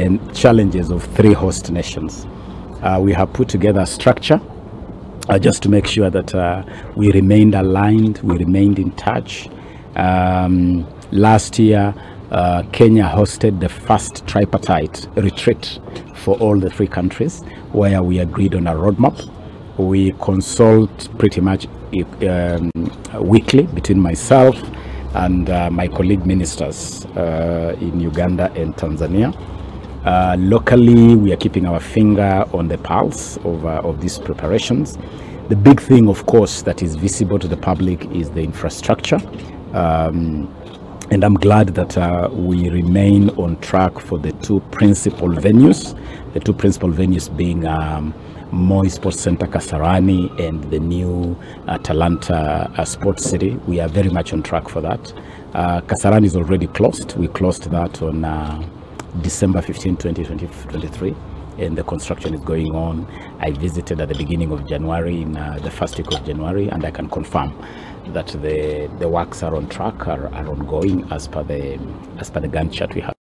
and challenges of 3 host nations. We have put together a structure just to make sure that we remained aligned, we remained in touch. Last year, Kenya hosted the first tripartite retreat for all the 3 countries, where we agreed on a roadmap. We consult pretty much weekly between myself and my colleague ministers in Uganda and Tanzania. Locally, we are keeping our finger on the pulse of these preparations. The big thing, of course, that is visible to the public is the infrastructure. And I'm glad that we remain on track for the 2 principal venues. The 2 principal venues being Moi Sports Center Kasarani and the new Talanta Sports City. We are very much on track for that. Kasarani is already closed. We closed that on December 15, 2023, and the construction is going on. I visited at the beginning of January, in the first week of January, and I can confirm that the works are on track, are ongoing as per the Gantt chart we have.